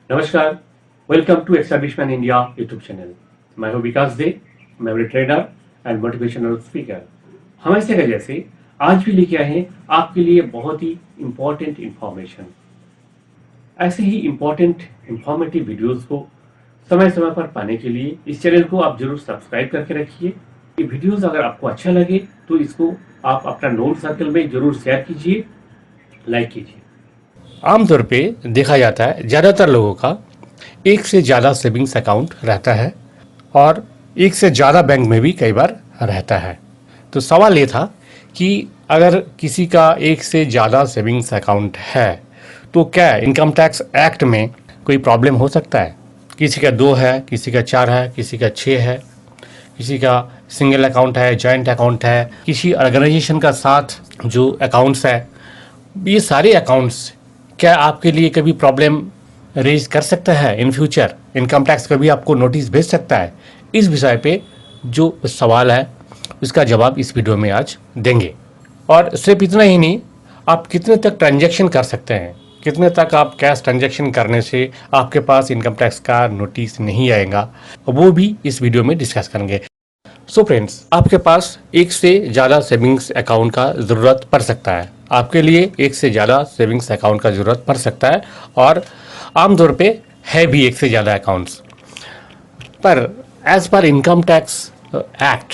नमस्कार, welcome to establishment India YouTube channel. मैं हूं Vikas De, memory trainer and motivational speaker. हमेशा के जैसे आज भी लेके आए हैं आपके लिए बहुत ही इम्पोर्टेंट इंफॉर्मेशन। ऐसे ही इम्पोर्टेंट इंफॉर्मेटिव वीडियोस को समय समय पर पाने के लिए इस चैनल को आप जरूर सब्सक्राइब करके रखिए। ये वीडियोस अगर आपको अच्छा लगे तो इसको आप अपना नोट सर्कल में जरूर शेयर कीजिए, लाइक कीजिए। आमतौर पे देखा जाता है ज़्यादातर लोगों का एक से ज़्यादा सेविंग्स अकाउंट रहता है और एक से ज़्यादा बैंक में भी कई बार रहता है। तो सवाल ये था कि अगर किसी का एक से ज़्यादा सेविंग्स अकाउंट है तो क्या इनकम टैक्स एक्ट में कोई प्रॉब्लम हो सकता है? किसी का 2 है, किसी का 4 है, किसी का 6 है, किसी का सिंगल अकाउंट है, जॉइंट अकाउंट है, किसी ऑर्गेनाइजेशन का साथ जो अकाउंट्स है, ये सारे अकाउंट्स क्या आपके लिए कभी प्रॉब्लम रेज कर सकता है? इन फ्यूचर इनकम टैक्स कभी आपको नोटिस भेज सकता है? इस विषय पे जो सवाल है उसका जवाब इस वीडियो में आज देंगे। और सिर्फ इतना ही नहीं, आप कितने तक ट्रांजैक्शन कर सकते हैं, कितने तक आप कैश ट्रांजैक्शन करने से आपके पास इनकम टैक्स का नोटिस नहीं आएगा, वो भी इस वीडियो में डिस्कस करेंगे। सो फ्रेंड्स, आपके पास एक से ज़्यादा सेविंग्स अकाउंट का ज़रूरत पड़ सकता है। आपके लिए एक से ज़्यादा सेविंग्स अकाउंट का ज़रूरत पड़ सकता है और आमतौर पे है भी एक से ज़्यादा अकाउंट्स। पर as per income tax act,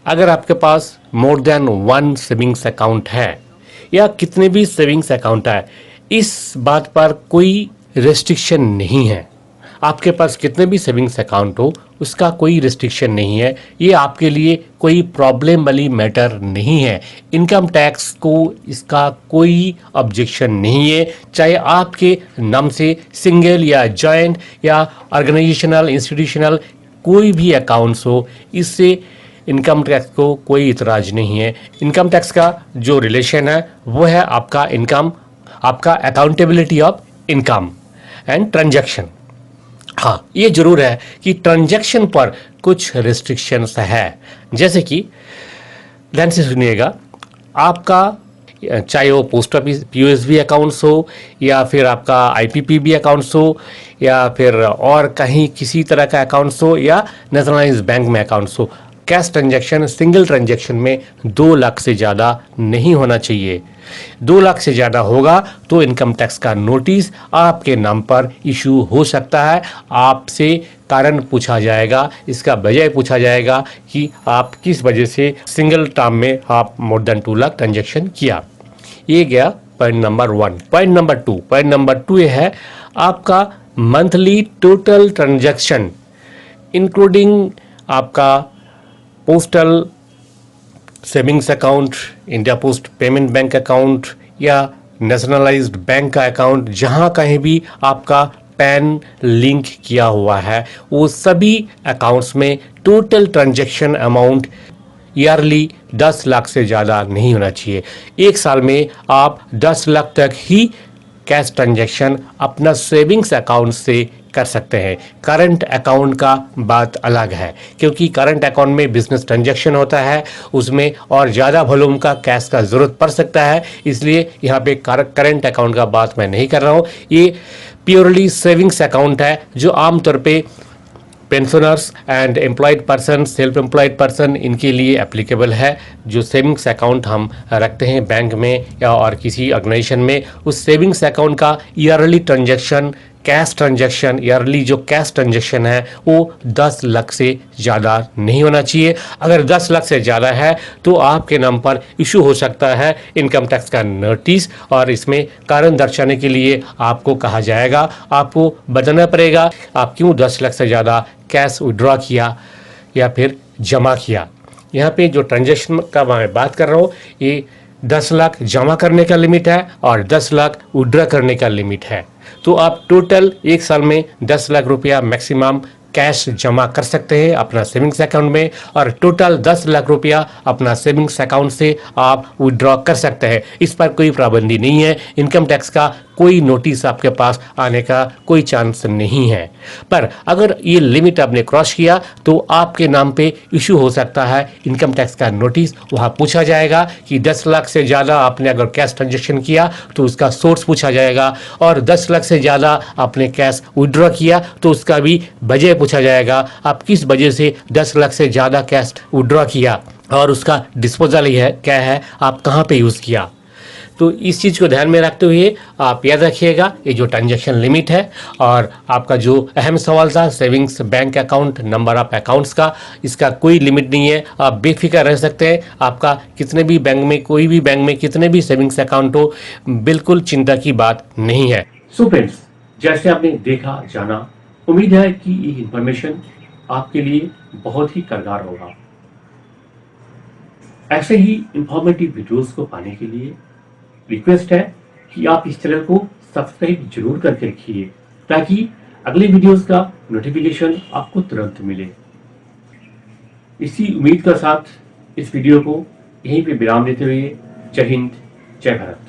अगर आपके पास मोर देन 1 सेविंग्स अकाउंट है या कितने भी सेविंग्स अकाउंट है, इस बात पर कोई रेस्ट्रिक्शन नहीं है। आपके पास कितने भी सेविंग्स अकाउंट हो उसका कोई रिस्ट्रिक्शन नहीं है। ये आपके लिए कोई प्रॉब्लम वाली मैटर नहीं है। इनकम टैक्स को इसका कोई ऑब्जेक्शन नहीं है, चाहे आपके नाम से सिंगल या जॉइंट या ऑर्गेनाइजेशनल इंस्टीट्यूशनल कोई भी अकाउंट्स हो, इससे इनकम टैक्स को कोई इतराज नहीं है। इनकम टैक्स का जो रिलेशन है वो है आपका इनकम, आपका accountability of income and transaction. हाँ, ये जरूर है कि ट्रांजैक्शन पर कुछ रिस्ट्रिक्शंस है, जैसे कि ध्यान से सुनिएगा, आपका चाहे वो पोस्ट ऑफिस पीओएसबी अकाउंट्स हो या फिर आपका आईपीपीबी अकाउंट्स हो या फिर और कहीं किसी तरह का अकाउंट्स हो या नेशनलाइज्ड बैंक में अकाउंट्स हो, कैश ट्रांजैक्शन सिंगल ट्रांजैक्शन में 2 लाख से ज़्यादा नहीं होना चाहिए। 2 लाख से ज़्यादा होगा तो इनकम टैक्स का नोटिस आपके नाम पर इशू हो सकता है। आपसे कारण पूछा जाएगा, इसका वजह पूछा जाएगा कि आप किस वजह से सिंगल टर्म में आप मोर देन 2 लाख ट्रांजैक्शन किया। ये गया पॉइंट नंबर 1। पॉइंट नंबर 2 ये है आपका मंथली टोटल ट्रांजैक्शन इंक्लूडिंग आपका postal savings account, India post payment bank account या नेशनलाइज्ड बैंक का अकाउंट, जहां कहीं भी आपका पैन लिंक किया हुआ है, वो सभी अकाउंट्स में total transaction amount yearly 10 lakh से ज़्यादा नहीं होना चाहिए। एक साल में आप 10 लाख तक ही कैश ट्रांजैक्शन अपना सेविंग्स अकाउंट से कर सकते हैं। करंट अकाउंट का बात अलग है, क्योंकि करंट अकाउंट में बिजनेस ट्रांजैक्शन होता है, उसमें और ज़्यादा वॉल्यूम का कैश का ज़रूरत पड़ सकता है, इसलिए यहाँ पे करंट अकाउंट का बात मैं नहीं कर रहा हूँ। ये प्योरली सेविंग्स अकाउंट है जो आमतौर पे pensioners and employed person, self employed person, इनके लिए एप्लीकेबल है। जो सेविंग्स अकाउंट हम रखते हैं बैंक में या और किसी ऑर्गेनाइजेशन में, उस सेविंग्स अकाउंट का yearly transaction, cash transaction, yearly जो कैश ट्रांजैक्शन है वो 10 लाख से ज़्यादा नहीं होना चाहिए। अगर 10 लाख से ज़्यादा है तो आपके नाम पर इशू हो सकता है इनकम टैक्स का नोटिस, और इसमें कारण दर्शाने के लिए आपको कहा जाएगा, आपको बताना पड़ेगा आप क्यों 10 लाख से ज़्यादा कैश विड्रॉ किया या फिर जमा किया। यहाँ पे जो ट्रांजैक्शन का मैं बात कर रहा हूँ, ये 10 लाख जमा करने का लिमिट है और 10 लाख विड्रॉ करने का लिमिट है। तो आप टोटल एक साल में 10 लाख रुपया मैक्सिमम कैश जमा कर सकते हैं अपना सेविंग्स अकाउंट में, और टोटल 10 लाख रुपया अपना सेविंग्स अकाउंट से आप विड्रॉ कर सकते हैं। इस पर कोई पाबंदी नहीं है, इनकम टैक्स का कोई नोटिस आपके पास आने का कोई चांस नहीं है। पर अगर ये लिमिट आपने क्रॉस किया तो आपके नाम पे इशू हो सकता है इनकम टैक्स का नोटिस। वहाँ पूछा जाएगा कि 10 लाख से ज़्यादा आपने अगर कैश ट्रांजेक्शन किया तो उसका सोर्स पूछा जाएगा, और 10 लाख से ज़्यादा आपने कैश विड्रॉ किया तो उसका भी वजह पूछा जाएगा, आप किस वजह से 10 लाख से ज़्यादा कैश विड्रॉ किया और उसका डिस्पोजल ही है क्या है, आप कहाँ पे यूज़ किया। तो इस चीज़ को ध्यान में रखते हुए आप याद रखिएगा ये जो ट्रांजैक्शन लिमिट है। और आपका जो अहम सवाल था savings bank account, number of accounts का, इसका कोई लिमिट नहीं है, आप बेफिक्र रह सकते हैं। आपका कितने भी बैंक में, कोई भी बैंक में कितने भी सेविंग्स अकाउंट हो, बिल्कुल चिंता की बात नहीं है। सो फ्रेंड्स, जैसे आपने देखा जाना, उम्मीद है कि ये इंफॉर्मेशन आपके लिए बहुत ही कारगर होगा। ऐसे ही इंफॉर्मेटिव वीडियोस को पाने के लिए रिक्वेस्ट है कि आप इस चैनल को सब्सक्राइब जरूर करके रखिए, ताकि अगले वीडियोस का नोटिफिकेशन आपको तुरंत मिले। इसी उम्मीद के साथ इस वीडियो को यहीं पे विराम देते हुए जय हिंद, जय भारत।